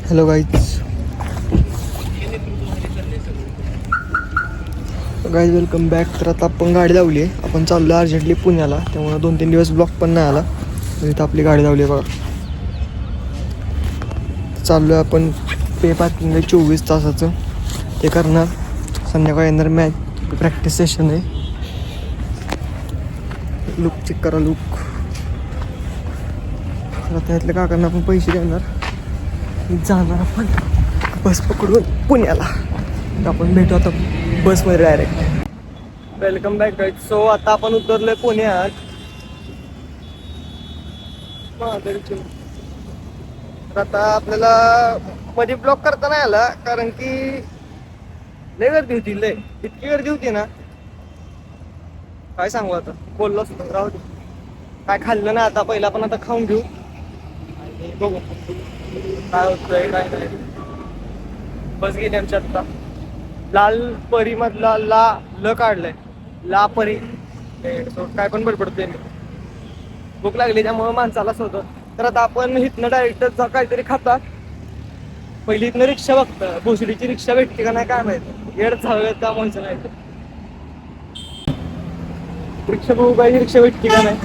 Hello guys welcome back. तर आता आपण गाडी लावली आहे. आपण चाललो आहे अर्जंटली पुण्याला, त्यामुळे 2-3 दिवस ब्लॉक पण नाही आला. तर इथं आपली गाडी लावली आहे बघा. चाललो आहे आपण पे पार्किंग आहे 24 तासाचं, ते करणार. संध्याकाळी येणार मॅच प्रॅक्टिस सेशन आहे. लुक चेक करा, लुक. आता यातल्या काकांना आपण पैसे देणार, जाणार आपण बस पकडून पुण्याला. तर आपण भेटू आता बसमध्ये direct. Welcome back guys. So आता आपण उतरलोय पुण्यात. तर आता आपल्याला मध्ये ब्लॉक करता नाही आला, कारण की लय गर्दी होती. लय इतकी गर्दी होती ना, काय सांगू. आता बोललो असतो राहू दे. काय खाल्लं ना आता, पहिला पण आता खाऊन घेऊ आणि बघू काय होतंय काय नाही. बस गेली आमची आता. लाल परी मधला ल काढलंय, ला परी. काय पण बडबडतोय मी. भूक लागली त्यामुळे माणसालाच होतं. तर आता आपण इथनं डायरेक्ट काहीतरी खातात. पहिली इथनं रिक्षा बघतं, भोसडीची रिक्षा भेटते का नाही काय माहिती. येड झालं का म्हणचं नाही. रिक्षा बघू काही रिक्षा भेटते का नाही.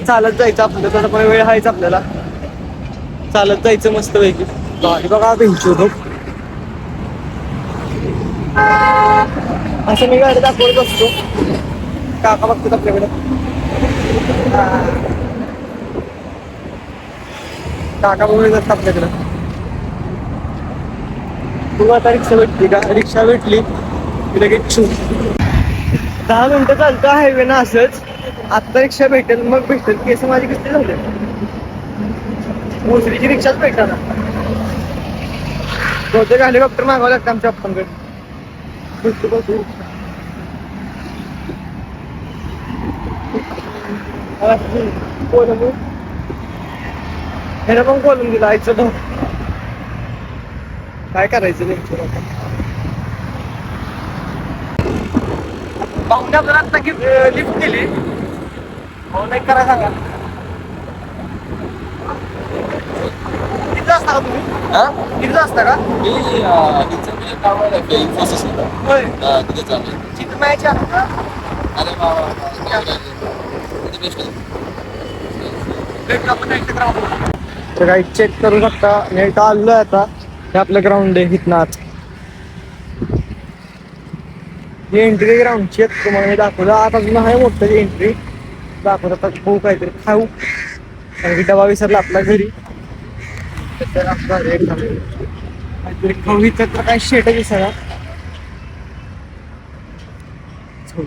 चालत जायचं आपलं, तसं पण वेळ आहेच आपल्याला. चालत जायचं मस्त पैकी. गाडी बघा भेंचू बघ. असं मी गाडी दाखवत असतो, काका बघतात आपल्याकडे. काका बघत असतात आपल्याकडं. तू आता रिक्षा भेटली का? रिक्षा भेटली की लगेच छू. 10 मिनिटं चालतं हायवे ना असंच. आत्ता रिक्षा भेटेल मग भेटेल. केस माझी किती झाले, मोसरीची रिक्षाच भेटणार. बहुतेक हेलिकॉप्टर मागावं लागतं आमच्या पप्पांकडे. ह्याला पण कोलून दिला आईचं भाऊ. काय करायचं नाही. पाहुणे आपल्याला आता लिफ्ट केली. हो नाही करा सांगा. किती असता का तुम्ही? किती असता का? होय. तिथं मॅच आहे का? तर काही चेक करू शकता. नेट आलोय आता. हे आपलं ग्राउंड आहे. इथनं आज ही एंट्री ग्राउंडची आहे. तुम्हाला दाखवलं आता. अजून आहे मोठं एंट्री दाखवत. आता भाऊ काहीतरी खाऊ, कारण की डबा विसरला आपला घरी. काहीतरी खाऊ. इथं तर काय शेट दिसायला.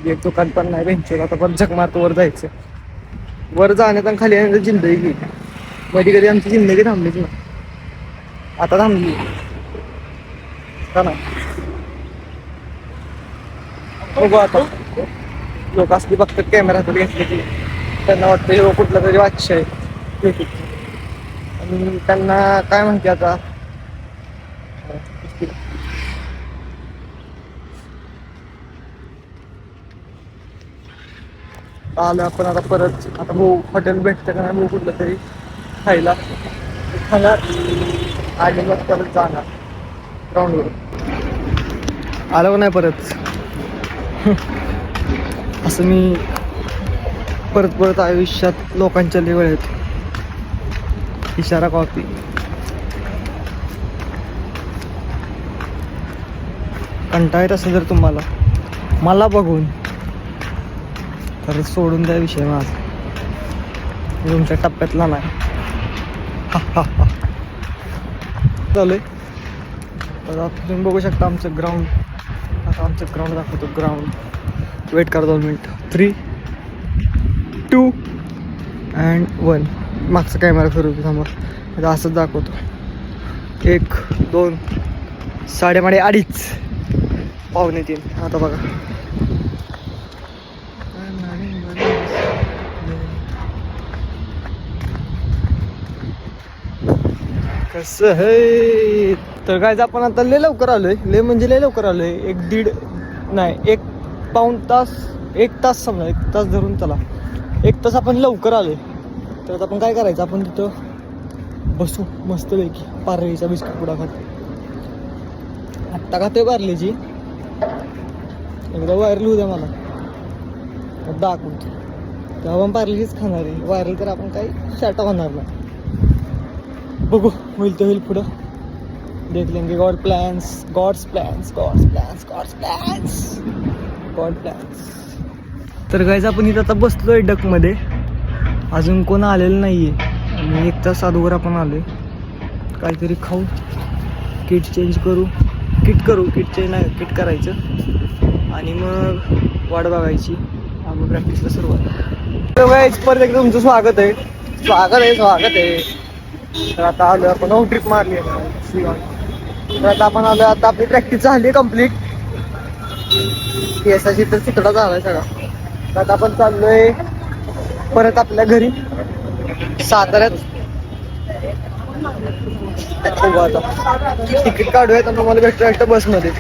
एक दुकान पण नाही बेंचवर. आता पण झक मारतो वर जायचं. वर जाण्यात आणि खाली येण्याची जिंदगी गेली. मध्ये कधी आमची जिंदगी थांबलीच ना, आता थांबली का ना. बघू आता. लोक असली बघतात कॅमेरा तरी घेतले की त्यांना वाटतं हे कुठला तरी वाच आहे. आणि त्यांना काय म्हणते आता, आलो आपण आता परत. आता भाऊ हॉटेल भेटतं का नाही भाऊ कुठलं तरी खायला खाणार आणि मग परत जाणार ग्राउंडवर. आलो का नाही परत. असं मी परत आयुष्यात लोकांच्या लेवळ आहेत. इशारा कॉपी. कंटाळा येत असेल जर तुम्हाला मला बघून, तर सोडून द्या विषय माझा. तुमच्या टप्प्यातला नाही. चालू आहे. तर तुम्ही बघू शकता आमचं ग्राउंड. आता आमचं ग्राउंड दाखवतो. ग्राउंड वेट करा 2 मिनिट. 3, 2 and 1. मागचा कॅमेरा फिरवतो समोर. आता असंच दाखवतो. 1, 2, 2:30, 2:45. आता बघा. कसं है. तर काय आपण आता लय लवकर आलोय. लय म्हणजे लय लवकर आलोय. 1 पाऊण तास 1 तास समजा. 1 तास धरून चला. 1 तास आपण लवकर आलोय. तर आता आपण काय करायचं, आपण तिथं बसू मस्त पैकी पार्लेचा बिस्किट पुडा खात. आत्ता खातोय पार्लेची, एकदा व्हायरल होऊ द्या मला दाखवतो, तेव्हा पण पार्लेचीच खाणार आहे. व्हायरल तर आपण काही शाटा होणार नाही. बघू होईल तर होईल पुढं. देख लेंगे God plans, God's plans, God's plans, God's plans, God plans. तर गाईज आपण इथं आता बसलोय डकमध्ये, अजून कोण आलेलं नाही आहे आणि 1 तास अगोदर आपण आलो आहे. काहीतरी खाऊ, किट चेंज करू, किट चेंज नाही किट करायचं आणि मग वाट बघायची. आपण प्रॅक्टिसला सुरुवात. तर गाईज परत एकदा तुमचं स्वागत आहे. तर आता आलो आपण, ट्रिप मारली आहे. तर आता आपण आलो, आता आपली प्रॅक्टिस झाली आहे कम्प्लीट. केसाची तर चिकडा झाला आहे सगळा. तर आता आपण चाललोय परत आपल्या घरी साताऱ्यात. बघू आता तिकीट काढूया, तर तुम्हाला भेटतो एकटं बसमध्ये.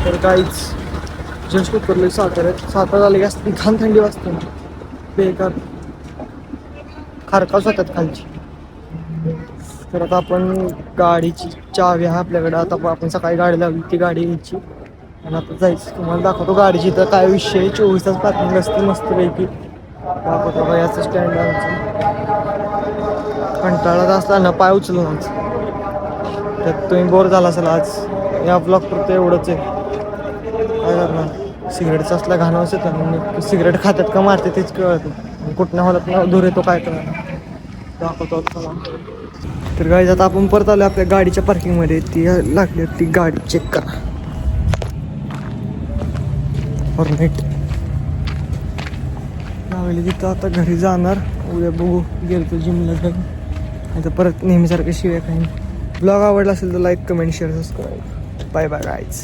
तर काहीच जस्ट उतरलोय साताऱ्यात. सातारा आले की असते छान थंडी वाजते ना, बेकार खारकाच होतात खालची. तर आता आपण गाडीची चावी आहे आपल्याकडे. आता आपण सकाळी गाडी लावली, ती गाडी घ्यायची आणि आता जायचं. तुम्हाला दाखवतो गाडीची तर काय विषय आहे. 24 तास पार्किंग असते मस्तपैकी. दाखवतो का याचं स्टँड आमचं. कंटाळा असला ना पाय उचलूनच. त्यात तुम्ही बोर झाला असेल आज. या ब्लॉग तर एवढंच आहे. काय करणार, सिगरेटचं असला घाणवास येतं आणि सिगरेट खात्यात का मारते तेच कळत नाही. कुठल्या हॉलात ना धूर येतो काय करणार. दाखवतो चला. तर गाडी आता आपण परत आलो आपल्या गाडीच्या पार्किंगमध्ये. ती लागली, ती गाडी चेक करा. फॉर्मेट लावली तिथं. आता घरी जाणार, उद्या बघू गेलो तर जिमला जाऊन. आता परत नेहमीसारखं शिवाय काही. ब्लॉग आवडला असेल तर like, comment, share, subscribe. Bye bye guys.